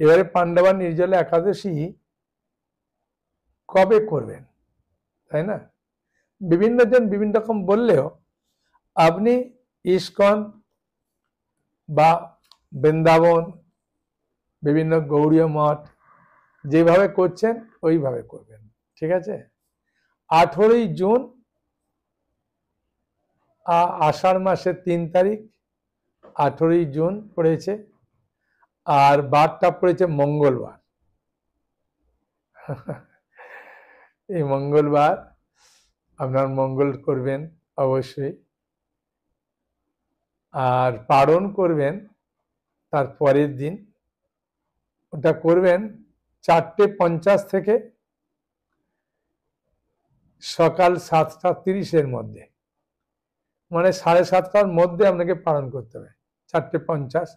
এবারে পাণ্ডবা নির্জলা একাদশী কবে করবেন, তাই না? বিভিন্ন জন বিভিন্ন রকম বললেও আপনি ইস্কন বা বৃন্দাবন, বিভিন্ন গৌড়ীয় মঠ যেভাবে করছেন ওইভাবে করবেন, ঠিক আছে? 18ই জুন আষাঢ় মাসের 3 তারিখ 18ই জুন পড়েছে, আর বারটা পড়েছে মঙ্গলবার। এই মঙ্গলবার আপনার মঙ্গল করবেন অবশ্যই, আর পারণ করবেন তার পরের দিন। ওটা করবেন 4:50 থেকে সকাল 7:30-এর মধ্যে, মানে 7:30টার মধ্যে আপনাকে পালন করতে হবে। 4:50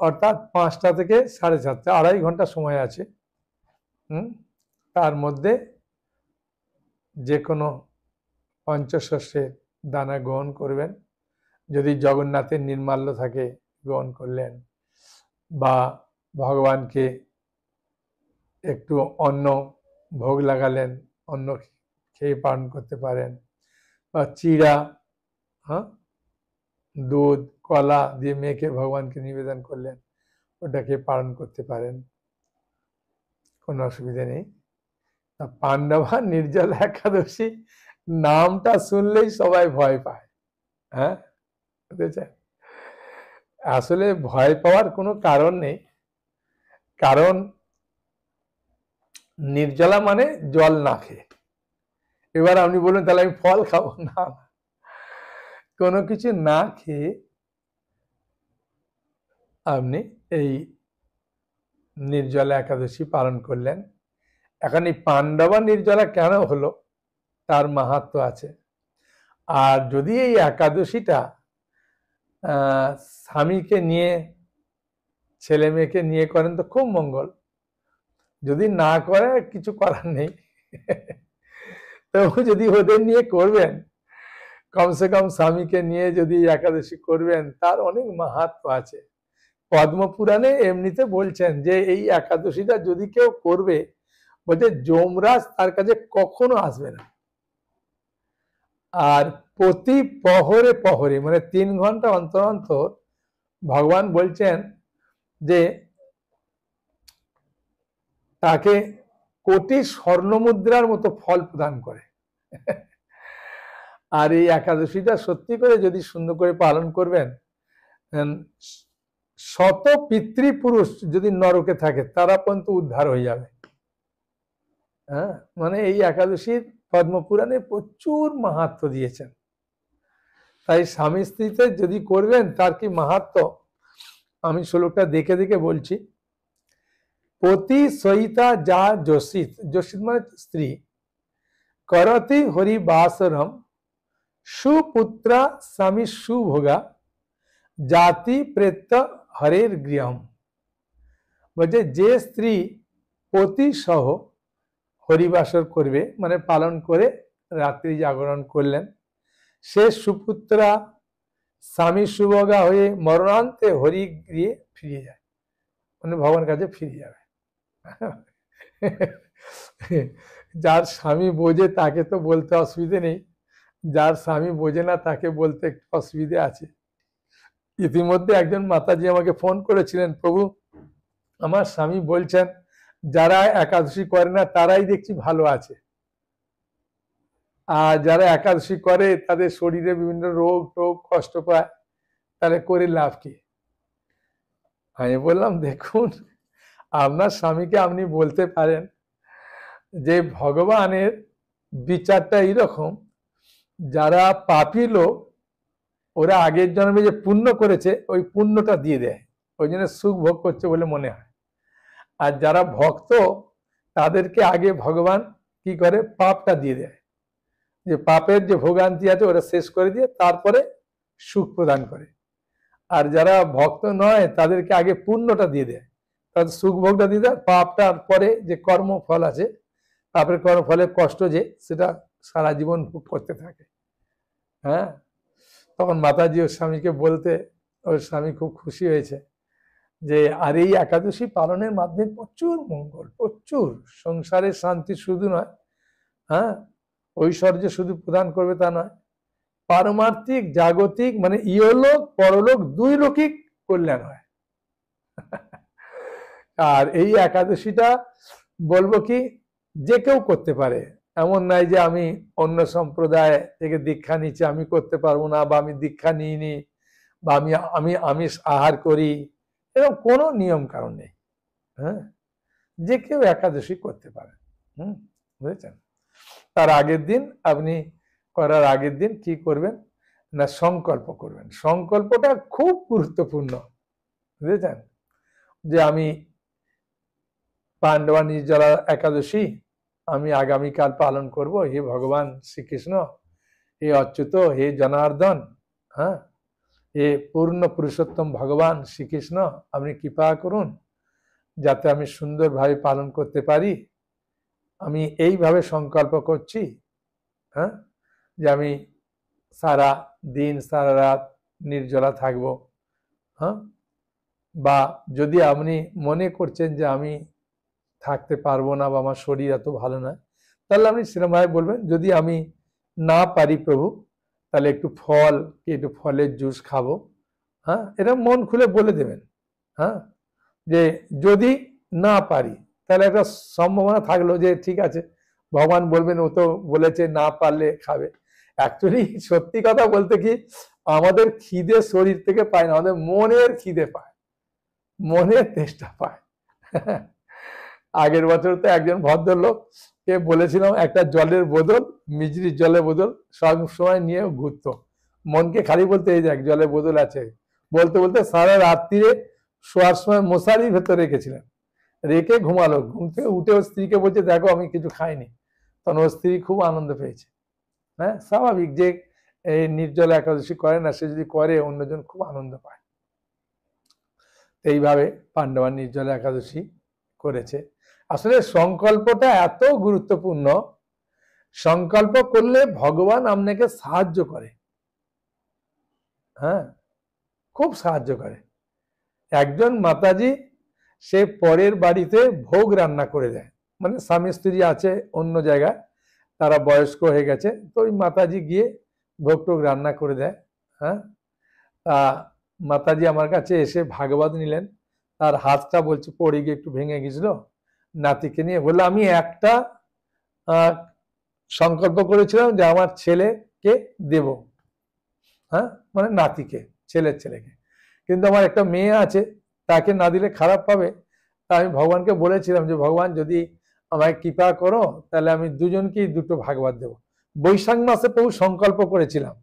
অর্থাৎ 5টা থেকে 7:30, 2.5 ঘন্টা সময় আছে। তার মধ্যে যে কোনো পঞ্চশস্যের দানা গ্রহণ করবেন। যদি জগন্নাথের নির্মাল্য থাকে গ্রহণ করলেন, বা ভগবানকে একটু অন্ন ভোগ লাগালেন, অন্ন খেয়ে পালন করতে পারেন, বা চিড়া, দুধ কলা দিয়ে মেখে ভগবানকে নিবেদন করলেন, ওটাকে পালন করতে পারেন, কোনো অসুবিধা নেই। পাণ্ডবা নির্জলা একাদশী নামটা শুনলেই সবাই ভয় পায়। হ্যাঁ, বুঝেছেন? আসলে ভয় পাওয়ার কোনো কারণ নেই, কারণ নির্জলা মানে জল না খেয়ে। এবার আপনি বলুন তাহলে আমি ফল খাবো না, কোনো কিছু না খেয়ে আপনি এই নির্জলা একাদশী পালন করলেন। এখন এই পাণ্ডবা নির্জলা কেন হলো তার মাহাত্ম্য আছে। আর যদি এই একাদশীটা স্বামীকে নিয়ে, ছেলে মেয়েকে নিয়ে করেন তো খুব মঙ্গল, যদি না করে কিছু করার নেই। তো যদি ওদের নিয়ে করবেন, কমসে কম স্বামীকে নিয়ে যদি একাদশী করবেন, তার অনেক মাহাত্ম্য আছে। পদ্মপুরাণে এমনিতে বলছেন যে এই একাদশীটা যদি কেউ করবে, বলছে যমরাজ তার কাছে কখনো আসবে না। আর প্রতি প্রহরে প্রহরে মানে 3 ঘন্টা অন্তর অন্তর ভগবান বলছেন যে তাকে কোটি স্বর্ণমুদ্রার মতো ফল প্রদান করে। আর এই একাদশীটা সত্যি করে যদি সুন্দর করে পালন করবেন, শত পিতৃপুরুষ যদি নরকে থাকে তারা পর্যন্ত উদ্ধার হয়ে যাবে। হ্যাঁ, মানে এই একাদশীর পদ্মপুরাণে প্রচুর মাহাত্ম্য দিয়েছেন। তাই স্বামী স্ত্রীতে যদি করবেন তার কি মাহাত্ম্য আমি শ্লোকটা দেখে দেখে বলছি। পতি সহিতা যা যোষিত, যোষিত মানে স্ত্রী, করতি হরি বাসরম সুপুত্রা স্বামী সুভোগা জাতি প্রেত্য হরের গৃহম। বলছে যে স্ত্রী পতি সহ হরিবাসর করবে, মানে পালন করে রাত্রি জাগরণ করলেন, সে সুপুত্রা স্বামী সুভোগা হয়ে মরণান্তে হরি গৃহে ফিরে যায়, মানে ভগবানের কাছে ফিরে যাবে। যার স্বামী বোঝে তাকে তো বলতে অসুবিধে নেই, যার স্বামী বোঝে না তাকে বলতে একটু অসুবিধে আছে। ইতিমধ্যে একজন মাতাজি আমাকে ফোন করেছিলেন, প্রভু আমার স্বামী বলছেন যারা একাদশী করে না তারাই দেখছি ভালো আছে, আর যারা একাদশী করে তাদের শরীরে বিভিন্ন রোগ টোগ কষ্ট পায়, তাহলে করে লাভ কি? আমি বললাম দেখুন, আপনার স্বামীকে আপনি বলতে পারেন যে ভগবানের বিচারটা এইরকম, যারা পাপী লোক ওরা আগের জন্মে যে পুণ্য করেছে ওই পুণ্যটা দিয়ে দেয়, ওই জন্য সুখ ভোগ করছে বলে মনে হয়। আর যারা ভক্ত তাদেরকে আগে ভগবান কি করে পাপটা দিয়ে দেয়, যে পাপের যে ভোগান্তি আছে ওরা শেষ করে দিয়ে তারপরে সুখ প্রদান করে। আর যারা ভক্ত নয় তাদেরকে আগে পুণ্যটা দিয়ে দেয়, তাদের সুখ ভোগটা দিয়ে দেয়, পাপটার পরে যে কর্মফল আছে, পাপের কর্মফলের কষ্ট যে সেটা সারা জীবন ভোগ করতে থাকে। হ্যাঁ, তখন মাতাজি ওর স্বামীকে বলতে ওর স্বামী খুব খুশি হয়েছে, যে আর এই একাদশী পালনের মাধ্যমে প্রচুর মঙ্গল, প্রচুর সংসারের শান্তি শুধু নয়, হ্যাঁ, ঐশ্বর্য শুধু প্রদান করবে তা নয়, পারমার্থিক জাগতিক মানে ইহলোক পরলোক দুই লোকিক কল্যাণ হয়। আর এই একাদশীটা বলবো কি যে কেউ করতে পারে, এমন নাই যে আমি অন্য সম্প্রদায় থেকে দীক্ষা নিচ্ছি আমি করতে পারবো না, বা আমি দীক্ষা নিইনি, বা আমি আমি আমিষ আহার করি, এরকম কোনো নিয়ম কারণ নেই। হ্যাঁ, যে কেউ একাদশী করতে পারে। বুঝেছেন? তার আগের দিন আপনি করার আগের দিন কি করবেন না সংকল্প করবেন। সংকল্পটা খুব গুরুত্বপূর্ণ, বুঝেছেন? যে আমি পাণ্ডবা নির্জলা একাদশী আমি আগামীকাল পালন করব। হে ভগবান শ্রীকৃষ্ণ, হে অচ্যুত, হে জনার্দন, হ্যাঁ, হে পূর্ণ পুরুষোত্তম ভগবান শ্রীকৃষ্ণ, আপনি কৃপা করুন যাতে আমি সুন্দরভাবে পালন করতে পারি। আমি এইভাবে সংকল্প করছি, হ্যাঁ, যে আমি সারা দিন সারা রাত নির্জলা থাকব। হ্যাঁ, বা যদি আপনি মনে করছেন যে আমি থাকতে পারবো না বা আমার শরীর এত ভালো না, তাহলে আপনি সেরকমভাবে বলবেন যদি আমি না পারি প্রভু তাহলে একটু ফল কি একটু ফলের জুস খাবো। হ্যাঁ, এটা মন খুলে বলে দেবেন। হ্যাঁ, যে যদি না পারি তাহলে একটা সম্ভাবনা থাকলো যে ঠিক আছে ভগবান বলবেন ও তো বলেছে না পারলে খাবে। অ্যাকচুয়ালি সত্যি কথা বলতে কি আমাদের খিদে শরীর থেকে পায় না, আমাদের মনের খিদে পায়, মনের তেষ্টা পায়। আগের বছর তো একজন ভদ্রলোককে বলেছিলাম একটা জলের বোতল, মিজরির জলের বোতল সব সময় নিয়ে ঘুরতো, মনকে খালি বলতে এই দেখ জলের বোতল আছে, বলতে বলতে সারা রাত্রিরে শোয়ার সময় মশারির ভেতরে রেখেছিলেন, রেখে ঘুমালো। ঘুম থেকে উঠে ওর স্ত্রীকে বলছে দেখো আমি কিছু খাইনি, তখন ওর স্ত্রী খুব আনন্দ পেয়েছে। হ্যাঁ, স্বাভাবিক যে এই নির্জলা একাদশী করে না সে যদি করে অন্যজন খুব আনন্দ পায়। এইভাবে পাণ্ডবা নির্জলা একাদশী করেছে। আসলে সংকল্পটা এত গুরুত্বপূর্ণ, সংকল্প করলে ভগবান আপনাকে সাহায্য করে। হ্যাঁ, খুব সাহায্য করে। একজন মাতাজি সে পরের বাড়িতে ভোগ রান্না করে দেয়, মানে স্বামী স্ত্রী আছে অন্য জায়গায়, তারা বয়স্ক হয়ে গেছে, তো ওই মাতাজি গিয়ে ভোগ টোগ রান্না করে দেয়। হ্যাঁ, তা মাতাজি আমার কাছে এসে ভাগবত নিলেন, তার হাতটা বলছে পড়ে গিয়ে একটু ভেঙে গেছিল, নাতিকে নিয়ে বললো আমি একটা সংকল্প করেছিলাম যে আমার ছেলেকে দেব, হ্যাঁ, মানে নাতিকে, ছেলের ছেলেকে, কিন্তু আমার একটা মেয়ে আছে তাকে না দিলে খারাপ পাবে। তা আমি ভগবানকে বলেছিলাম যে ভগবান যদি আমায় কৃপা করো তাহলে আমি দুজনকেই দুটো ভাগবত দেব। বৈশাখ মাসে প্রভু সংকল্প করেছিলাম।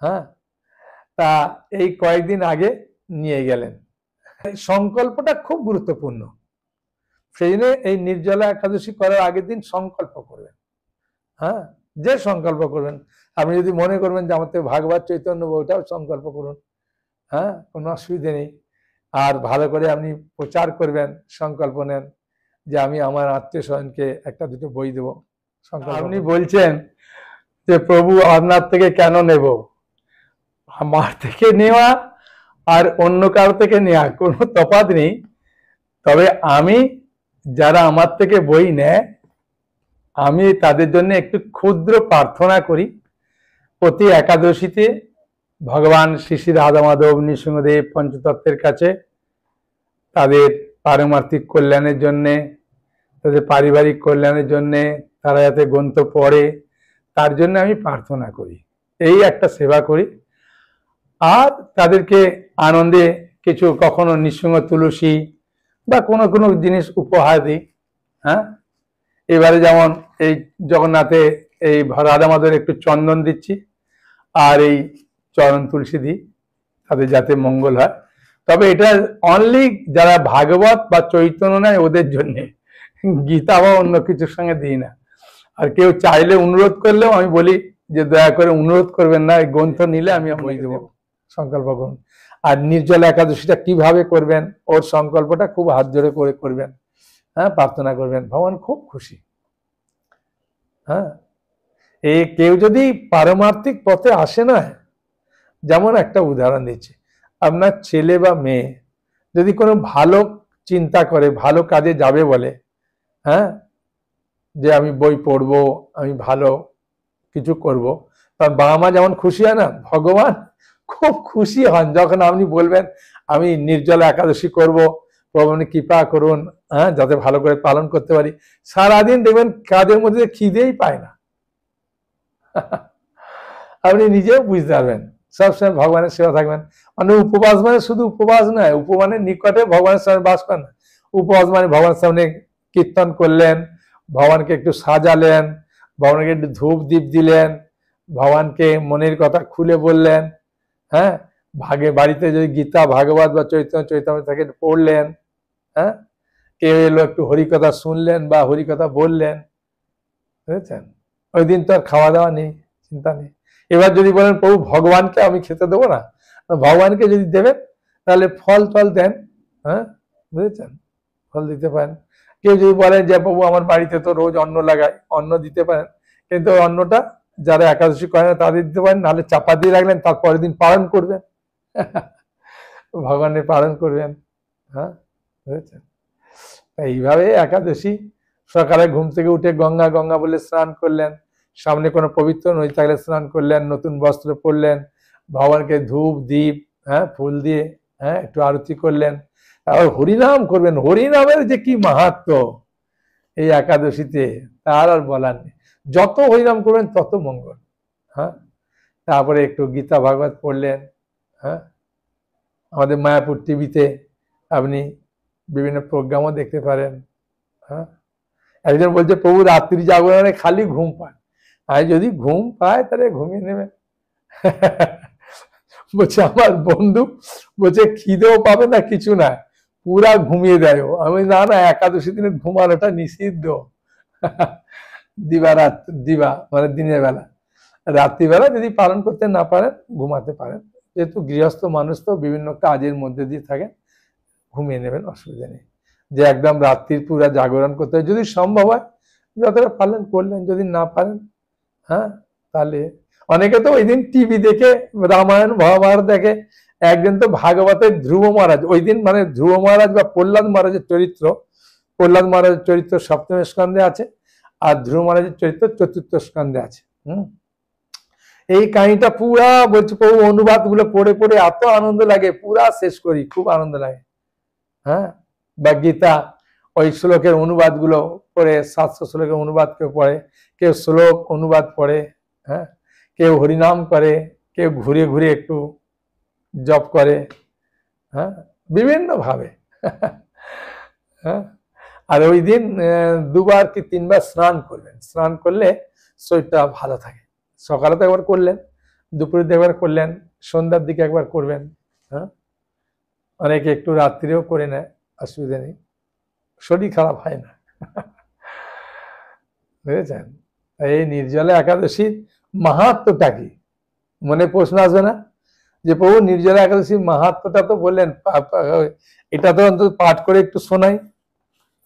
হ্যাঁ, তা এই কয়েকদিন আগে নিয়ে গেলেন। সংকল্পটা খুব গুরুত্বপূর্ণ, সেই জন্য এই নির্জলা একাদশী করার আগের দিন সংকল্প করবেন। হ্যাঁ, যে সংকল্প করবেন, আপনি যদি মনে করবেন যে আমার থেকে ভাগবত চৈতন্য ওটাও সংকল্প করুন। হ্যাঁ, কোনো অসুবিধে নেই। আর ভালো করে আপনি প্রচার করবেন, সংকল্প নেন যে আমি আমার আত্মীয় স্বজনকে একটা দুটো বই দেবো। আপনি বলছেন যে প্রভু আপনার থেকে কেন নেব, আমার থেকে নেওয়া আর অন্য কারো থেকে নেওয়া কোনো তফাৎ নেই, তবে আমি যারা আমার থেকে বই নেয় আমি তাদের জন্য একটু ক্ষুদ্র প্রার্থনা করি। প্রতি একাদশীতে ভগবান শ্রী শ্রী রাধা মাধব নৃসিংহদেব পঞ্চতত্ত্বের কাছে তাদের পারমার্থিক কল্যাণের জন্যে, তাদের পারিবারিক কল্যাণের জন্যে, তারা যাতে গ্রন্থ পড়ে তার জন্য আমি প্রার্থনা করি, এই একটা সেবা করি। আর তাদেরকে আনন্দে কিছু কখনো নৃসিংহ তুলসী বা কোনো কোনো জিনিস উপহার দিই। হ্যাঁ, এবারে যেমন এই জগন্নাথে এই রাধা মাধবের একটু চন্দন দিচ্ছি আর এই চরণ তুলসী দিই, তাদের যাতে মঙ্গল হয়। তবে এটা অনলি যারা ভাগবত বা চৈতন্য নেয় ওদের জন্যে, গীতা বা অন্য কিছুর সঙ্গে দিই না। আর কেউ চাইলে অনুরোধ করলেও আমি বলি যে দয়া করে অনুরোধ করবেন না, এই গ্রন্থ নিলে আমি বই দেবো, সংকল্প করুন। আর নির্জলা একাদশীটা কিভাবে করবেন ওর সংকল্পটা খুব হাত জোড়ে করে করবেন। হ্যাঁ, প্রার্থনা করবেন, ভগবান খুব খুশি। হ্যাঁ, এই কেউ যদি পারমার্থিক পথে আসে না, যেমন একটা উদাহরণ দিচ্ছি, আপনার ছেলে বা মেয়ে যদি কোনো ভালো চিন্তা করে, ভালো কাজে যাবে বলে, হ্যাঁ, যে আমি বই পড়বো, আমি ভালো কিছু করব, তার বাবা মা যেমন খুশি হয় না, ভগবান খুব খুশি হন যখন আপনি বলবেন আমি নির্জলা একাদশী করব, প্রভু আপনি কৃপা করুন, হ্যাঁ, যাতে ভালো করে পালন করতে পারি। সারাদিন দেখবেন কাজের মধ্যে খিদেই পায় না। আপনি নিজেও বুঝতে পারবেন, সবসময় ভগবানের সেবা থাকবেন। মানে উপবাস মানে শুধু উপবাস নয়, উপমানের নিকটে ভগবানের সামনে বাস করেন না। উপবাস মানে ভগবানের সামনে কীর্তন করলেন, ভগবানকে একটু সাজালেন, ভগবানকে একটু ধূপ দ্বীপ দিলেন, ভগবানকে মনের কথা খুলে বললেন, হ্যাঁ, বাড়িতে যদি গীতা ভাগবত বা চৈতন্য চৈতন্য থেকে পড়লেন, হ্যাঁ, কেউ এলো একটু হরিকথা শুনলেন বা হরিকথা বললেন, বুঝেছেন? ওই দিন তো আর খাওয়া দাওয়া নেই, চিন্তা নেই। এবার যদি বলেন প্রভু ভগবানকে আমি খেতে দেবো না, ভগবানকে যদি দেবেন তাহলে ফল টল দেন, হ্যাঁ, বুঝেছেন, ফল দিতে পারেন। কেউ যদি বলেন যে প্রভু আমার বাড়িতে তো রোজ অন্ন লাগায়, অন্ন দিতে পারেন, কিন্তু অন্নটা যারা একাদশী করে না তাদের দিতে পারেন, নাহলে চাপা দিয়ে রাখলেন, তারপরের দিন পালন করবেন, ভগবানের পালন করবেন, হ্যাঁ, বুঝেছেন? এইভাবে একাদশী সকালে ঘুম থেকে উঠে গঙ্গা গঙ্গা বলে স্নান করলেন, সামনে কোনো পবিত্র নদী থাকলে স্নান করলেন, নতুন বস্ত্র পরলেন, ভগবানকে ধূপ দ্বীপ, হ্যাঁ, ফুল দিয়ে, হ্যাঁ, একটু আরতি করলেন, আবার হরিনাম করবেন। হরিনামের যে কি মাহাত্ম্য এই একাদশীতে তার আর বলার নেই। যত হরিনাম করবেন তত মঙ্গল, হ্যাঁ। তারপরে একটু গীতা ভাগবত পড়লেন, হ্যাঁ। আমাদের মায়াপুর টিভিতে আপনি বিভিন্ন প্রোগ্রামও দেখতে পারেন, হ্যাঁ। একজন বলছে প্রভু রাত্রি জাগরণে খালি ঘুম পায়, আর যদি ঘুম পায় তাহলে ঘুমিয়ে নেবেন। বলছে আমার বন্ধু বলছে খিদেও পাবে না, কিছু না, পুরা ঘুমিয়ে দেয়। আমি না না, একাদশী দিনে ঘুমানোটা নিষিদ্ধ। দিবা মানে দিনের বেলা, রাত্রিবেলা যদি পালন করতে না পারেন ঘুমাতে পারেন, যেহেতু গৃহস্থ মানুষ তো বিভিন্ন কাজের মধ্যে দিয়ে থাকেন, ঘুমিয়ে নেবেন, অসুবিধা নেই। যে একদম রাত্রির পুরা জাগরণ করতে হয়, যদি সম্ভব হয় যতটা পালন করলেন, যদি না পারেন, হ্যাঁ, তাহলে অনেকে তো ওই দিন টিভি দেখে রামায়ণ মহাভারত দেখে। একদিন তো ভাগবতের ধ্রুব মহারাজ, ওই দিন মানে ধ্রুব মহারাজ বা প্রহ্লাদ মহারাজের চরিত্র, প্রহ্লাদ মহারাজের চরিত্র সপ্তম স্কন্ধে আছে, আর ধ্রুব মহারাজের চরিত্র চতুর্থ স্কন্ধে আছে। এই কাহিনীটা পুরা বলছে প্রভু অনুবাদ গুলো পড়ে পড়ে এত আনন্দ লাগে, পুরা শেষ করি, খুব আনন্দ লাগে, হ্যাঁ। বা গীতা ওই শ্লোকের অনুবাদ গুলো পড়ে, 700 শ্লোকের অনুবাদ কেউ পড়ে, কেউ শ্লোক অনুবাদ পড়ে, হ্যাঁ, কেউ হরিনাম করে, কেউ ঘুরে ঘুরে একটু জপ করে, হ্যাঁ, বিভিন্ন ভাবে, হ্যাঁ। আর ওই দিন 2বার কি 3বার স্নান করবেন, স্নান করলে শরীরটা ভালো থাকে। সকালে তো একবার করলেন, দুপুরে একবার করলেন, সন্ধ্যার দিকে একবার করবেন, হ্যাঁ। অনেকে একটু রাত্রিও করে নেয়, অসুবিধা নেই, শরীর খারাপ হয় না। বুঝেছেন? এই নির্জলা একাদশীর মাহাত্ম্যটা কি মনে প্রশ্ন আসবে না, যে প্রভু নির্জলা একাদশীর মাহাত্ম্যটা তো বললেন, এটা তো অন্তত পাঠ করে একটু শোনাই,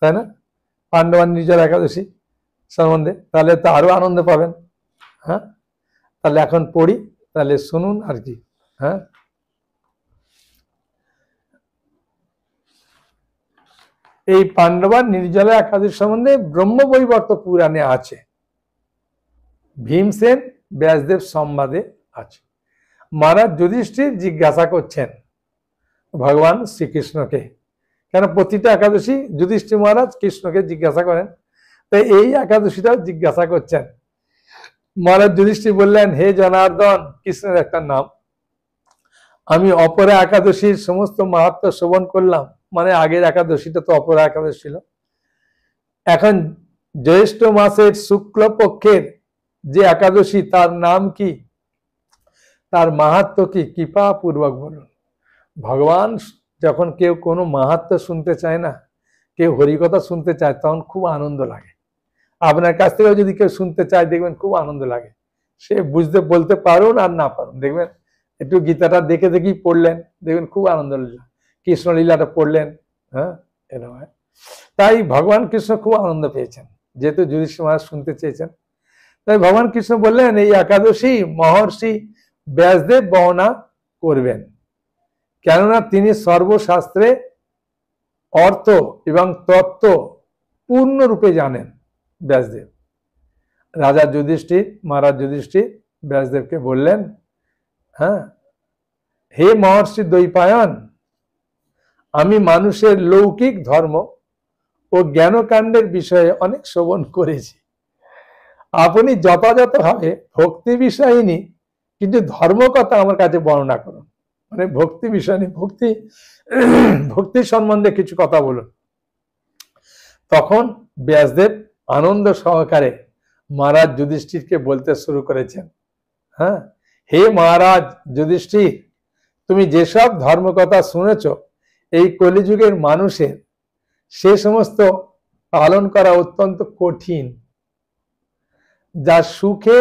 তাই না, পাণ্ডবান নির্জলা একাদশী সম্বন্ধে, তাহলে তো আরো আনন্দ পাবেন, হ্যাঁ। তাহলে এখন পড়ি, তাহলে শুনুন আর কি, হ্যাঁ। এই পাণ্ডবান নির্জলা একাদশী সম্বন্ধে ব্রহ্মবৈবর্ত পুরাণে আছে, ভীমসেন ব্যাসদেব সংবাদে আছে। মহারাজ যুধিষ্ঠির জিজ্ঞাসা করছেন ভগবান শ্রীকৃষ্ণকে, কেন প্রতিটা একাদশী যুধিষ্ঠির মহারাজ কৃষ্ণকে জিজ্ঞাসা করেন, তাই এই একাদশীটাও জিজ্ঞাসা করছেন। মহারাজ যুধিষ্ঠির বললেন, হে জনার্দন, কৃষ্ণের একটা নাম, আমি অপরা একাদশীর সমস্ত মাহাত্ম্য শ্রবণ করলাম, মানে আগের একাদশীটা তো অপরা একাদশী ছিল, এখন জ্যৈষ্ঠ মাসের শুক্ল পক্ষের যে একাদশী তার নাম কি, তার মাহাত্ম্য কি, কৃপা পূর্বক বলুন। ভগবান যখন কেউ কোনো মাহাত্ম্য শুনতে চায় না, কেউ হরিকথা শুনতে চায়, তখন খুব আনন্দ লাগে। আপনার কাছ থেকেও যদি কেউ শুনতে চায়, দেখবেন খুব আনন্দ লাগে, সে বুঝতে বলতে পারুন আর না পারুন, দেখবেন একটু গীতাটা দেখে দেখেই পড়লেন, দেখবেন খুব আনন্দ লাগলো, কৃষ্ণলীলাটা পড়লেন, হ্যাঁ, এরকম। তাই ভগবান কৃষ্ণ খুব আনন্দ পেয়েছেন, যেহেতু যুধিষ্ঠির মহারাজ শুনতে চেয়েছেন, তাই ভগবান কৃষ্ণ বললেন এই একাদশী মহর্ষি ব্যাসদেব বর্ণনা করবেন, কেননা তিনি সর্বশাস্ত্রে অর্থ এবং তত্ত্ব পূর্ণরূপে জানেন ব্যাসদেব। রাজা যুধিষ্ঠির, মহারাজ যুধিষ্ঠির ব্যাসদেবকে বললেন, হ্যাঁ, হে মহর্ষি দ্বৈপায়ন, আমি মানুষের লৌকিক ধর্ম ও জ্ঞানকাণ্ডের বিষয়ে অনেক শ্রবণ করেছি। আপনি যথাযথভাবে ভক্তি বিষয়নী কিন্তু ধর্মকথা আমার কাছে বর্ণনা করুন। মানে ভক্তি বিষয় নিয়ে ভক্তি সম্বন্ধে কিছু কথা বলুন। তখন ব্যাসদেব আনন্দ সহকারে মহারাজ যুধিষ্ঠিরকে বলতে শুরু করেছেন, হ্যাঁ, হে মহারাজ যুধিষ্ঠির, তুমি যেসব ধর্মকথা শুনেছ এই কলিযুগের মানুষের সে সমস্ত পালন করা অত্যন্ত কঠিন, যা সুখে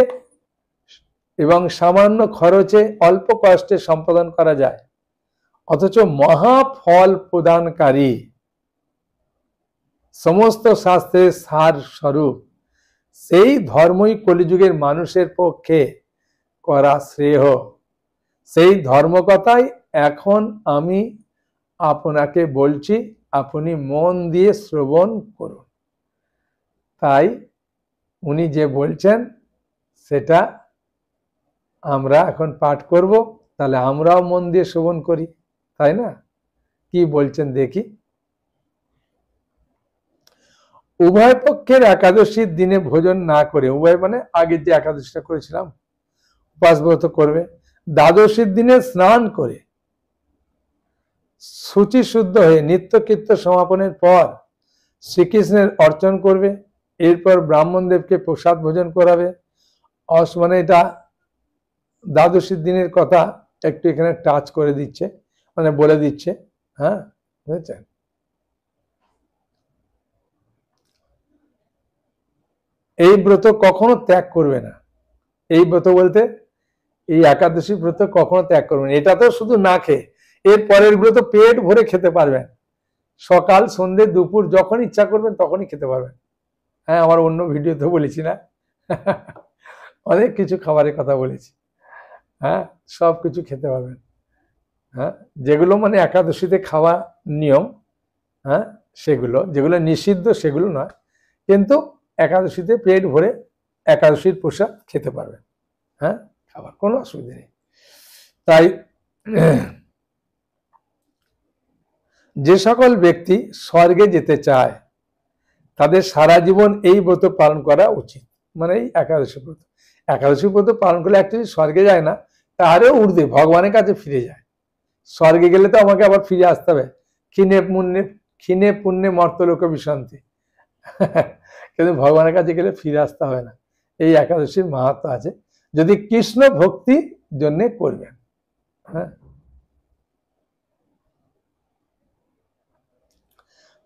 এবং সামান্য খরচে অল্প কষ্টে সম্পাদন করা যায়, অথচ মহাফল প্রদানকারী সমস্ত শাস্ত্রের সার স্বরূপ সেই ধর্মই কলিযুগের মানুষের পক্ষে করা শ্রেয়। সেই ধর্মকথাই এখন আমি আপনাকে বলছি, আপনি মন দিয়ে শ্রবণ করুন। তাই উনি যে বলছেন সেটা আমরা এখন পাঠ করব, তাহলে আমরাও মন দিয়ে শ্রবণ করি, তাই না? কি বলছেন দেখি। উভয় পক্ষের একাদশীর দিনে ভোজন না করে, উভয় মানে আগে যে একাদশীটা করেছিলাম উপাস ব্রত করবে, দ্বাদশীর দিনে স্নান করে শুচি শুদ্ধ হয়ে নিত্যকৃত্য সমাপনের পর শ্রীকৃষ্ণের অর্চন করবে, এরপর ব্রাহ্মণদেবকে প্রসাদ ভোজন করাবে। মানে এটা দ্বাদশীর দিনের কথা একটু এখানে টাচ করে দিচ্ছে, মানে বলে দিচ্ছে, হ্যাঁ, বুঝেছেন? এই ব্রত কখনো ত্যাগ করবে না। এই ব্রত বলতে এই একাদশী ব্রত কখনো ত্যাগ করবে না। এটা তো শুধু না খেয়ে, এর পরের ব্রত পেট ভরে খেতে পারবেন, সকাল সন্ধ্যে দুপুর যখন ইচ্ছা করবেন তখনই খেতে পারবেন। হ্যাঁ, আমার অন্য ভিডিওতে বলেছি না, অনেক কিছু খাবারের কথা বলেছি। হ্যাঁ, সব কিছু খেতে পারবেন। হ্যাঁ, যেগুলো মানে একাদশীতে খাওয়া নিয়ম, হ্যাঁ, সেগুলো, যেগুলো নিষিদ্ধ সেগুলো নয়, কিন্তু একাদশীতে পেট ভরে একাদশীর প্রসাদ খেতে পারবেন। হ্যাঁ, খাবার কোনো অসুবিধা নেই। তাই যে সকল ব্যক্তি স্বর্গে যেতে চায় তাদের সারা জীবন এই ব্রত পালন করা উচিত। মানে এই একাদশী ব্রত, একাদশী ব্রত পালন করলে অ্যাকচুয়ালি স্বর্গে যায় না, তারও ঊর্ধ্বে ভগবানের কাছে ফিরে যায়। স্বর্গে গেলে তো আমাকে আবার ফিরে আসতে হবে, ক্ষীণে পুণ্যে মর্তলোক বিশান্তি, কিন্তু ভগবানের কাছে গেলে ফিরে আসতে হবে না। এই একাদশীর মাহাত্ম আছে, যদি কৃষ্ণ ভক্তি জন্য করবেন। হ্যাঁ,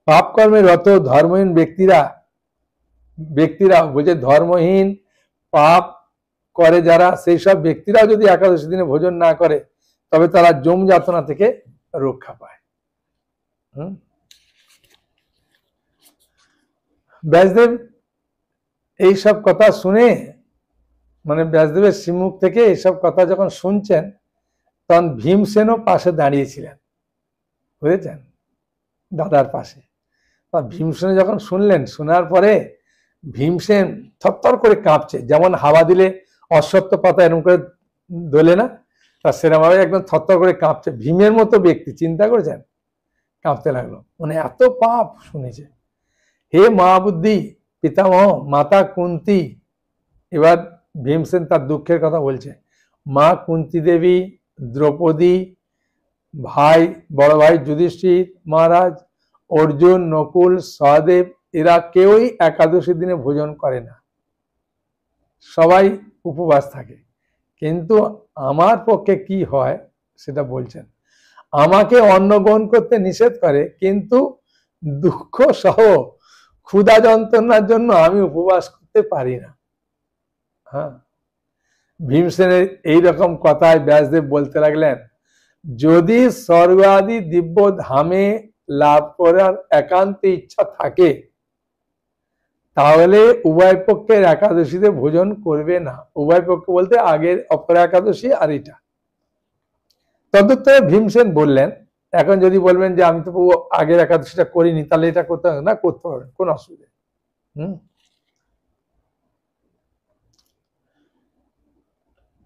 পাপ কর্মে রত ধর্মহীন ব্যক্তিরা বলছে, ধর্মহীন পাপ করে যারা, সেই সব ব্যক্তিরাও যদি একাদশী দিনে ভোজন না করে তবে তারা যম যাতনা থেকে রক্ষা পায়। ব্যাসদেব এইসব কথা শুনে, মানে ব্যাসদেবের শ্রীমুখ থেকে এইসব কথা যখন শুনছেন তখন ভীমসেনও পাশে দাঁড়িয়েছিলেন, বুঝেছেন, দাদার পাশে। ভীমসেন যখন শুনলেন, শোনার পরে ভীমসেন থরথর করে কাঁপছে, যেমন হাওয়া দিলে অশ্বত্থ পাতা এরকম করে দোলে না, তা সেরকমভাবে একদম থরথর করে কাঁপছে। ভীমের মতো ব্যক্তি, চিন্তা করেছেন, কাঁপতে লাগলো, মানে এত পাপ শুনেছে। হে মহাবুদ্ধি পিতামহ মাতা কুন্তি, এবার ভীমসেন তার দুঃখের কথা বলছে, মা কুন্তি দেবী, দ্রৌপদী, বড় ভাই যুধিষ্ঠির মহারাজ, অর্জুন, নকুল, সহদেব, এরা কেউই একাদশী দিনে ভোজন করে না, সবাই উপবাস থাকে। কিন্তু আমার পক্ষে কি হয় সেটা বলছেন, আমাকে অন্ন গ্রহণ করতে নিষেধ করে, কিন্তু দুঃখ সহ ক্ষুধা যন্ত্রণার জন্য আমি উপবাস করতে পারি না। হ্যাঁ, ভীমসেনের এইরকম কথায় ব্যাসদেব বলতে লাগলেন, যদি স্বর্গ আদি দিব্য ধামে লাভ করার একান্ত ইচ্ছা থাকে তাহলে উভয় পক্ষের একাদশীতে ভোজন করবে না। উভয় পক্ষ বলতে আগের অপর একাদশী আর এটা। তদুত্তরে ভীমসেন বললেন, এখন যদি বলবেন যে আমি তো আগের একাদশীটা করিনি, তাহলে এটা করতে হবে না, করতে পারবেন, কোনো অসুবিধা।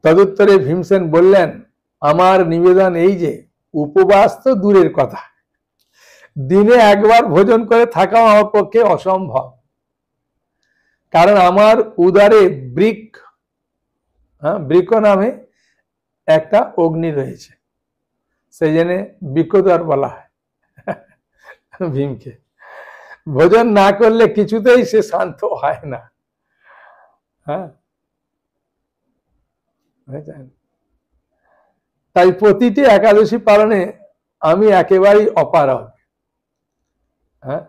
তদুত্তরে ভীমসেন বললেন, আমার নিবেদন এই যে উপবাস তো দূরের কথা, দিনে একবার ভোজন করে থাকা আমার পক্ষে অসম্ভব, কারণ আমার উদারে বৃক্ষ নামে একটা অগ্নি রয়েছে, সেই জন্য বৃক্ষদ্বার বলা হয় ভীমকে। ভোজন না করলে কিছুতেই সে শান্ত হয় না। হ্যাঁ, তাই প্রতিটি একাদশী পালনে আমি একেবারেই অপারগ। হ্যাঁ,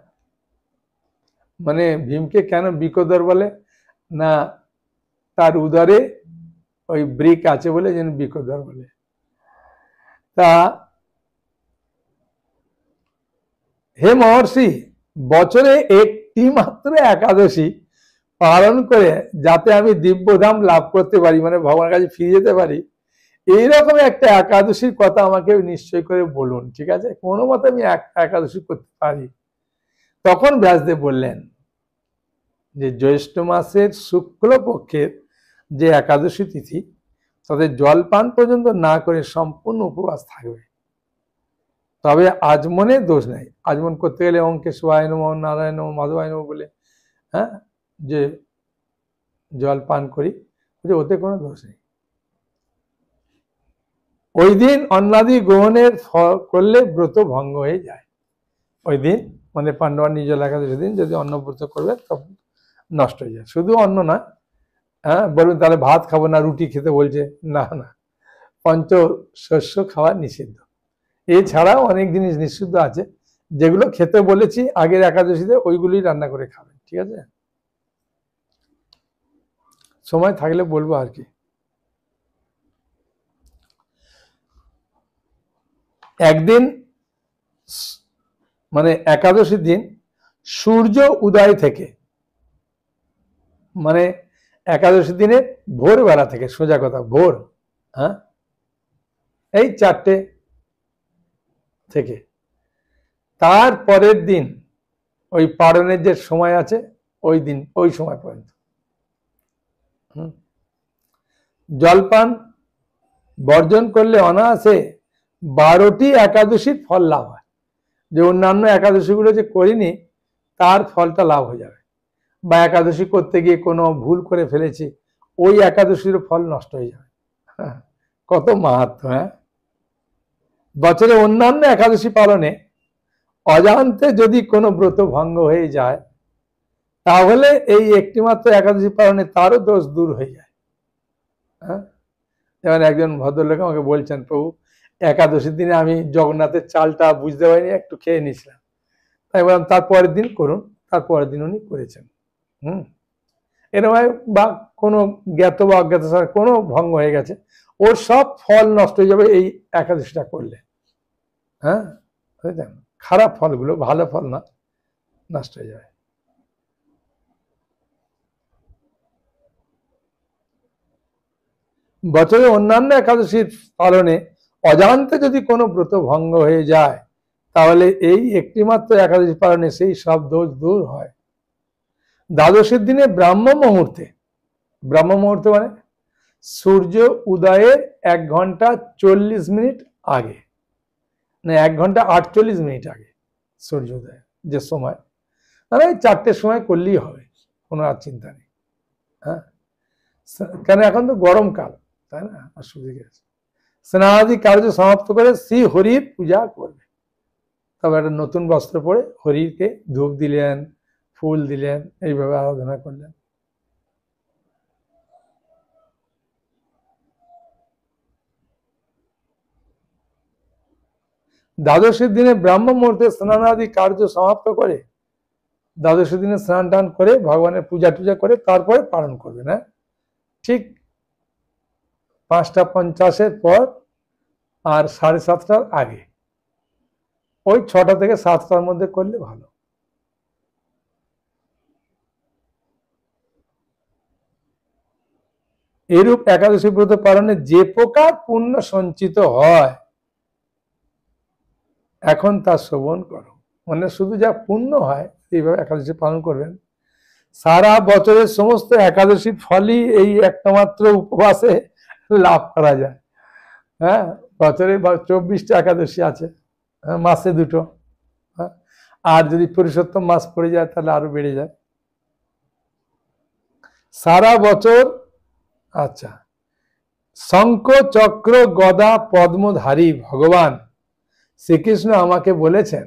মানে ভীমকে কেন বৃকোদর বলে না, তার উদরে ওই বৃক আছে বলে যেন বৃকোদর বলে। তা হে মহর্ষি, বছরে একটি মাত্র একাদশী পালন করে যাতে আমি দিব্যধাম লাভ করতে পারি, মানে ভগবানের কাছে ফিরে যেতে পারি, এইরকম একটা একাদশীর কথা আমাকে নিশ্চয় করে বলুন, ঠিক আছে? কোনো মতে আমি একাদশী করতে পারি। তখন ব্যাসদেব বললেন যে জ্যৈষ্ঠ মাসের শুক্লপক্ষের যে একাদশী তিথি, তাদের জলপান পর্যন্ত না করে সম্পূর্ণ উপবাস থাকবে। তবে আজমনের দোষ নেই। আজমন করতে গেলে ওম কেশবায় নমঃ, নারায়ণ নমঃ, মাধবায় নমঃ বলে যে জল পান করি, ওতে কোনো দোষ নেই। ওই দিন অন্নাদি গ্রহণের করলে ব্রত ভঙ্গ হয়ে যায়। ওই দিন মানে পাণ্ডবার নির্জলা একাদশী দিন যদি অন্নব্রত করবে তখন নষ্ট হয়ে যায়। শুধু অন্ন না, বলবেন তাহলে ভাত খাবো না, রুটি খেতে বলছে, না না, পঞ্চশস্য খাওয়া নিষিদ্ধ। এছাড়াও অনেক জিনিস নিষিদ্ধ আছে, যেগুলো খেতে বলেছি আগের একাদশীতে, ওইগুলি রান্না করে খাবেন, ঠিক আছে? সময় থাকলে বলবো আর কি। একদিন মানে একাদশীর দিন সূর্য উদয় থেকে, মানে একাদশী দিনে ভোরবেলা থেকে, সোজা কথা ভোর, এই 4টে থেকে তার পরের দিন ওই পারণের যে সময় আছে ওই দিন, ওই সময় পর্যন্ত জলপান বর্জন করলে অনায়াসে 12টি একাদশীর ফল লাভ হয়। যে অন্যান্য একাদশীগুলো যে করিনি তার ফলটা লাভ হয়ে যাবে, বা একাদশী করতে গিয়ে কোনো ভুল করে ফেলেছি, ওই একাদশীর ফল নষ্ট হয়ে যাবে। কত মাহাত্ম্য! হ্যাঁ, বছরে অন্যান্য একাদশী পালনে অজান্তে যদি কোনো ব্রত ভঙ্গ হয়ে যায়, তাহলে এই একটিমাত্র একাদশী পালনে তারও দোষ দূর হয়ে যায়। যেমন একজন ভদ্রলোক আমাকে বলছেন, প্রভু একাদশীর দিনে আমি জগন্নাথের চালটা বুঝতে পারিনি, একটু খেয়ে নিয়েছিলাম, তাই বললাম তার পরের দিন করুন। তার পরের দিন উনি করেছেন। এরকম বা কোনো জ্ঞাত বা অজ্ঞাত কোনো ভঙ্গ হয়ে গেছে, ওর সব ফল নষ্ট হয়ে যাবে এই একাদশীটা করলে। বুঝলেন? খারাপ ফলগুলো, ভালো ফল না, নষ্ট হয়ে যাবে। বছরে অন্যান্য একাদশীর পালনে অজান্তে যদি কোনো ব্রত ভঙ্গ হয়ে যায়, তাহলে এই একটিমাত্র একাদশী পালনে সেই সব দোষ দূর হয়। দ্বাদশীর দিনে ব্রাহ্ম মুহূর্তে, ব্রাহ্ম মুহূর্ত মানে সূর্য উদয়ের 1 ঘন্টা 40 মিনিট আগে, মানে 1 ঘন্টা 48 মিনিট আগে সূর্যোদয় যে সময়, মানে 4টের সময় করলেই হবে, কোনো আর চিন্তা নেই। কেন এখন তো গরমকাল, তাই না? অসুবিধা আছে। স্নানাদি কার্য সমাপ্ত করে শ্রী হরির পূজা করবে। তবে একটা নতুন বস্ত্র পরে হরিকে ধূপ দিলেন, ফুল দিলেন, এইভাবে আরাধনা করলেন। দ্বাদশীর দিনে ব্রাহ্ম মুহূর্তে স্নানাদি কার্য সমাপ্ত করে, দ্বাদশীর দিনে স্নান টান করে ভগবানের পূজা টুজা করে তারপরে পালন করবে না। ঠিক 5:50 পর আর 7:30টার আগে, ওই 6টা থেকে 7টার মধ্যে করলে ভালো। এরূপ একাদশী ব্রত পালনে যে প্রকার পুণ্য সঞ্চিত হয়, এখন তা শ্রবণ করো। মানে শুধু যা পুণ্য হয় এইভাবে একাদশী পালন করবেন, সারা বছরের সমস্ত একাদশীর ফলই এই একটা মাত্র উপবাসে লাভ করা যায়। হ্যাঁ, বছরে 24টা একাদশী আছে, মাসে 2টো, হ্যাঁ, আর যদি পুরুষোত্তম মাস পড়ে যায় তাহলে আরো বেড়ে যায় সারা বছর। আচ্ছা, শঙ্খ চক্র গদা পদ্মধারী ভগবান শ্রীকৃষ্ণ আমাকে বলেছেন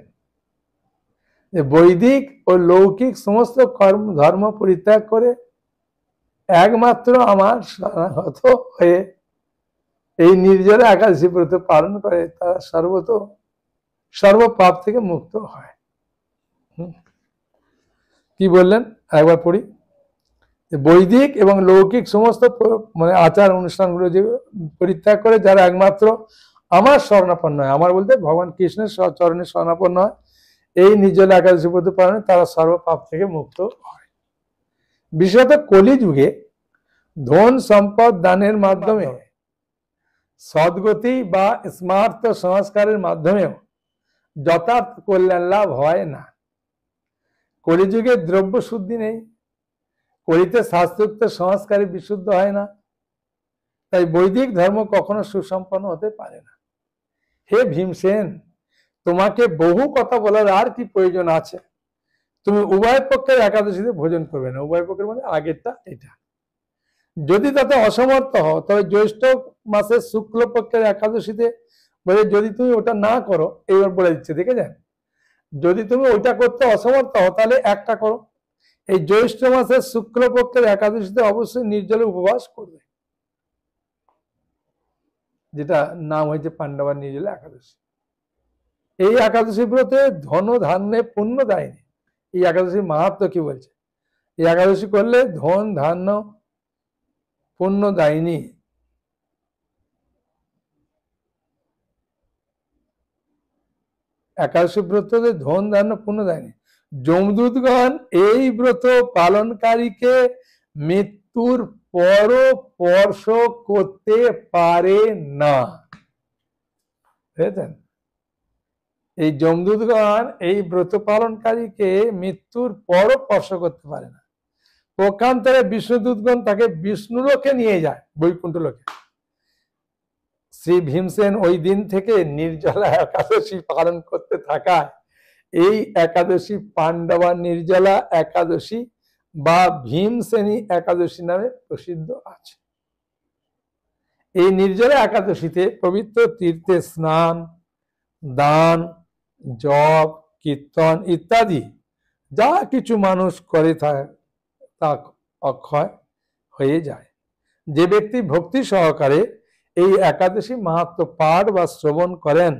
যে বৈদিক ও লৌকিক সমস্ত কর্ম ধর্ম পরিত্যাগ করে একমাত্র আমার শরণাগত হয়ে এই নির্জলা একাদশী ব্রত পালন করে তারা সর্বপাপ থেকে মুক্ত হয়। কি বললেন একবার পড়ি। বৈদিক এবং লৌকিক সমস্ত মানে আচার অনুষ্ঠানগুলো যে পরিত্যাগ করে যারা একমাত্র আমার শরণাপন্ন হয়, আমার বলতে ভগবান কৃষ্ণের চরণে শরণাপন্ন হয়, এই নির্জলা একাদশী ব্রত পালনে তারা সর্বপাপ থেকে মুক্ত হয়। বিশেষত কলিযুগে ধন সম্পদ দানের মাধ্যমে সদ্গতি বা স্মার্ত সংস্কারের মাধ্যমেও যথার্থ কল্যাণ লাভ হয় না। কলিযুগে দ্রব্য শুদ্ধি নেই, কলিতে শাস্ত্রোক্ত সংস্কারে বিশুদ্ধ হয় না, তাই বৈদিক ধর্ম কখনো সুসম্পন্ন হতে পারে না। হে ভীমসেন, তোমাকে বহু কথা বলার আর কি প্রয়োজন আছে? তুমি উভয় পক্ষের একাদশীতে ভোজন করবে না। উভয় পক্ষের মানে আগেরটা এটা। যদি তাতে অসমর্থ হও তবে জ্যৈষ্ঠ মাসের শুক্লপক্ষের একাদশীতে বলে যদি তুমি ওটা না করো, এইবার বলে দিচ্ছে দেখে যান, যদি তুমি ওইটা করতে অসমর্থ হও তাহলে একটা করো, এই জ্যৈষ্ঠ মাসের শুক্লপক্ষের একাদশীতে অবশ্যই নির্জলে উপবাস করবে, যেটা নাম হয়েছে পাণ্ডবার নির্জলা একাদশী। এই একাদশী ব্রতে ধন ধান্যে পুণ্য দেয়নি। এই একাদশীর মাহাত্ম্য কি বলছে? এই একাদশী করলে ধন ধান্য পুণ্য দেয়নি। একাদশী ব্রততে ধন ধান্য পুণ্য দেয়নি। যমদূতগণ এই ব্রত পালনকারীকে মৃত্যুর পর স্পর্শ করতে পারে না। বুঝেছেন? এই যমদূতগণ এই ব্রত পালনকারীকে মৃত্যুর পরও স্পর্শ করতে পারে না। পক্ষান্তরে বিষ্ণুদূতগণ তাকে বিষ্ণুলোকে নিয়ে যায়, বৈকুণ্ঠ লোকে। শ্রী ভীমসেন ওই দিন থেকে নির্জলা একাদশী পালন করতে থাকায় এই একাদশী পাণ্ডবা নির্জলা একাদশী বা ভীমসেনী একাদশী নামে প্রসিদ্ধ আছে। এই নির্জলা একাদশীতে পবিত্র তীর্থে স্নান, দান, জপ, কীর্তন ইত্যাদি যা কিছু মানুষ করে তা অক্ষয় হয়ে যায়। যে ব্যক্তি ভক্তি সহকারে এই একাদশী মাহাত্ম্য পাঠ বা শ্রবণ করেন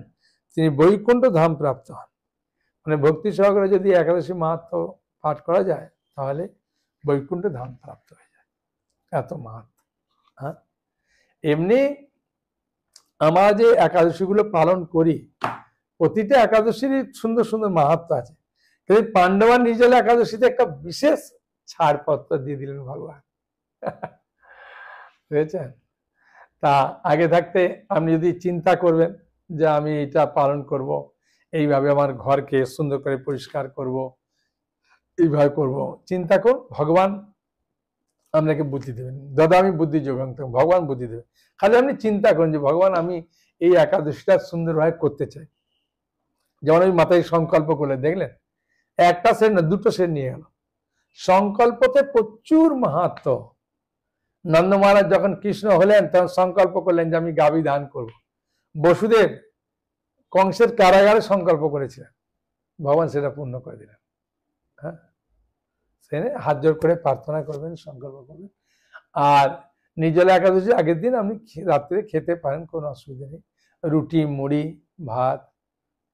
তিনি বৈকুণ্ঠ ধাম প্রাপ্ত হন। মানে ভক্তি সহকারে যদি একাদশী মাহাত্ম্য পাঠ করা যায় তাহলে বৈকুণ্ঠ ধাম প্রাপ্ত হয়ে যায়, এত মাহাত্ম্য। হ্যাঁ, এমনি আমরা যে একাদশীগুলো পালন করি প্রতিটা একাদশীরই সুন্দর সুন্দর মাহাত্ম্য আছে, কিন্তু পাণ্ডবা নির্জলা একাদশীতে একটা বিশেষ ছাড়পত্র দিয়ে দিলেন ভগবান। বুঝেছেন? তা আগে থাকতে আপনি যদি চিন্তা করবেন যে আমি এটা পালন করব, এইভাবে আমার ঘরকে সুন্দর করে পরিষ্কার করব, এইভাবে করব, চিন্তা করুন, ভগবান আপনাকে বুদ্ধি দেবেন। দাদা আমি বুদ্ধি যোগান, ভগবান বুদ্ধি দেবে। খালি আপনি চিন্তা করুন যে ভগবান আমি এই একাদশীটা সুন্দরভাবে করতে চাই। যেমন ওই মাথায় সংকল্প করলে দেখলেন একটা সেট না 2টো সেট নিয়ে গেল। সংকল্পতে প্রচুর মাহাত্ম্য। নন্দ মহারাজ যখন কৃষ্ণ হলেন তখন সংকল্প করলেন যে আমি গাভী দান করব। বসুদেব কংসের কারাগারে সংকল্প করেছিলেন, ভগবান সেটা পূর্ণ করে দিলেন। হ্যাঁ, সেখানে হাত জোর করে প্রার্থনা করবেন, সংকল্প করবেন। আর নির্জলা একাদশী আগের দিন আপনি রাত্রে খেতে পারেন, কোনো অসুবিধা নেই। রুটি, মুড়ি, ভাত,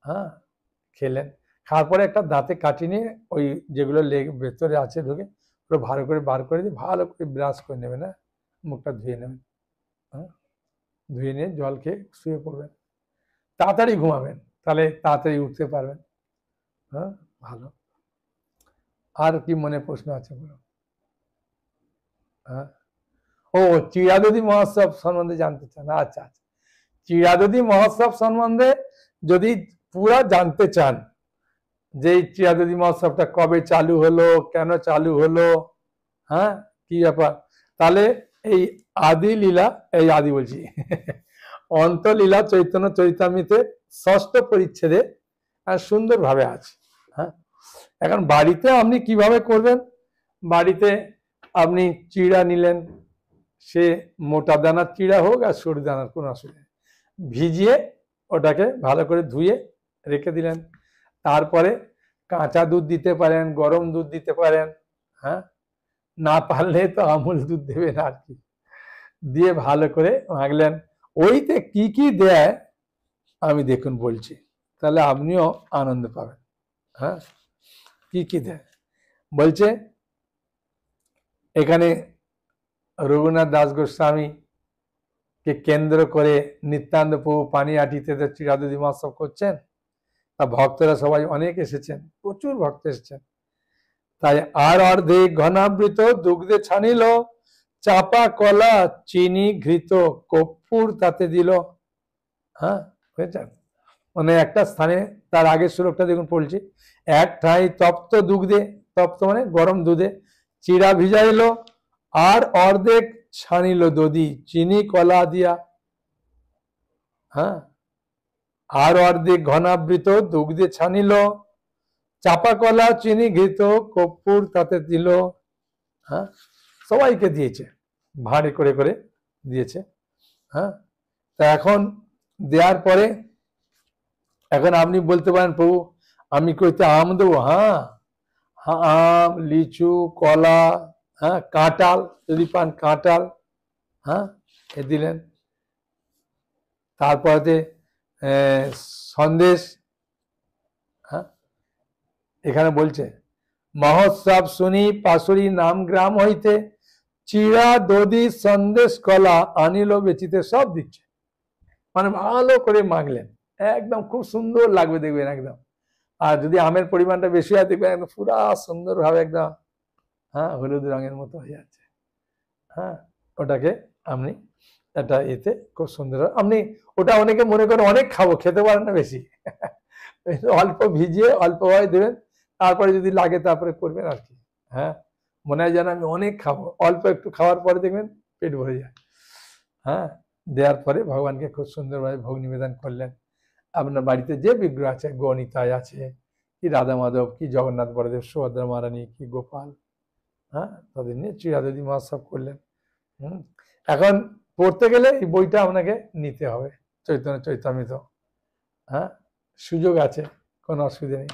হ্যাঁ, খেলেন। খাওয়ার পরে একটা দাঁতে কাটি নিয়ে ওই যেগুলো ভেতরে আছে ঢুকে পুরো ভালো করে বার করে দিয়ে ভালো করে ব্রাশ করে নেবেন, হ্যাঁ, মুখটা ধুয়ে নেবেন, হ্যাঁ, ধুয়ে নিয়ে জল খেয়ে শুয়ে পড়বেন। তাড়াতাড়ি ঘুমাবেন, তাহলে তাড়াতাড়ি উঠতে পারবেন। হ্যাঁ, ভালো। আর কি মনে প্রশ্ন আছে বলুন? হ্যাঁ, ও চিরাদধি মহোৎসব সম্বন্ধে জানতে চান? আচ্ছা আচ্ছা, চিরাদধি মহোৎসব সম্বন্ধে যদি পুরা জানতে চান যে এই চিরাদুদি মহোৎসবটা কবে চালু হলো, কেন চালু হলো, হ্যাঁ কি ব্যাপার, তাহলে এই আদি লীলা, এই আদি বলছি অন্তলীলা চৈতন্য চরিতামৃতে 6ষ্ঠ পরিচ্ছেদে সুন্দরভাবে আছে। হ্যাঁ, এখন বাড়িতে আপনি কিভাবে করবেন, বাড়িতে আপনি চিড়া নিলেন, সে মোটা দানার চিড়া হোক আর সরু দানার, কোনো অসুবিধা নেই, ভিজিয়ে ওটাকে ভালো করে ধুয়ে রেখে দিলেন। তারপরে কাঁচা দুধ দিতে পারেন, গরম দুধ দিতে পারেন, হ্যাঁ না পারলে তো আমুল দুধ দেবেন আর কি, দিয়ে ভালো করে মাখলেন। ওইতে কি কি দেয় আমি দেখুন বলছি, তাহলে আপনিও আনন্দ পাবেন। হ্যাঁ, কি কি দেয় বলছে এখানে, রঘুনাথ দাস গোস্বামী কে কেন্দ্র করে নিত্যানন্দ প্রভু পানিহাটিতে চিরাদুদি মহোৎসব করছেন, তা ভক্তরা সবাই অনেক এসেছেন, প্রচুর ভক্ত এসেছেন। তাই আর অর্ধেক ঘনাবৃত দুগ্ধে ছানিল, চাপা কলা চিনি ঘৃত কর্পূর তাতে দিল। হ্যাঁ বুঝেছেন, মানে একটা স্থানে, তার আগের শ্লোকটা দেখুন পড়ছি, এক ঠাই তপ্ত দুগ্ধে, তপ্ত মানে গরম দুধে চিড়া ভিজাইল, আর অর্ধেক ছানিল দধি চিনি কলা দিয়া। হ্যাঁ, আর অর্ধেক ঘনাবৃত দুগ্ধে ছানিল, চাপা কলা চিনি ঘৃত কর্পূর তাতে দিল। হ্যাঁ, সবাইকে দিয়েছে, ভাঁড়ে করে করে দিয়েছে। হ্যাঁ, তা এখন দেওয়ার পরে এখন আপনি বলতে পারেন প্রভু আমি কইতে আম দেবো, হ্যাঁ আম, লিচু, কলা, হ্যাঁ কাঁঠাল যদি পান কাঁঠাল, হ্যাঁ এ দিলেন। তারপরে সন্দেশ। হ্যাঁ, এখানে বলছে মহোৎসব শুনি পাশুরি নাম গ্রাম হইতে, চিড়া দধি সন্দেশ কলা আনিল বেচিতে, সব দিচ্ছে, মানে ভালো করে মাখলেন, একদম খুব সুন্দর লাগবে দেখবেন একদম। আর যদি আমের পরিমাণটা বেশি হয় দেখবেন একদম পুরা সুন্দরভাবে একদম, হ্যাঁ হলুদ রঙের মতো হয়ে যাচ্ছে। হ্যাঁ, ওটাকে আপনি এটা এতে খুব সুন্দর, আপনি ওটা অনেকে মনে করেন অনেক খাবো, খেতে পারেন না বেশি অল্প ভিজিয়ে অল্পভাবে দেবেন, তারপরে যদি লাগে তারপরে করবেন আর কি। হ্যাঁ, মনে হয় যেন আমি অনেক খাবো, অল্প একটু খাওয়ার পরে দেখবেন পেট ভরে যায়। হ্যাঁ, দেওয়ার পরে ভগবানকে খুব সুন্দরভাবে ভোগ নিবেদন করলেন। আপনার বাড়িতে যে বিগ্রহ আছে, গণিতায় আছে কি রাধা মাধব কি জগন্নাথ বড়দেব সুভদ্রা মহারানী কি গোপাল, হ্যাঁ তাদের নিয়ে চিরাদুদি মহোৎসব করলেন। এখন পড়তে গেলে এই বইটা আপনাকে নিতে হবে, চৈতন্য চৈতামৃত। হ্যাঁ, সুযোগ আছে, কোনো অসুবিধা নেই।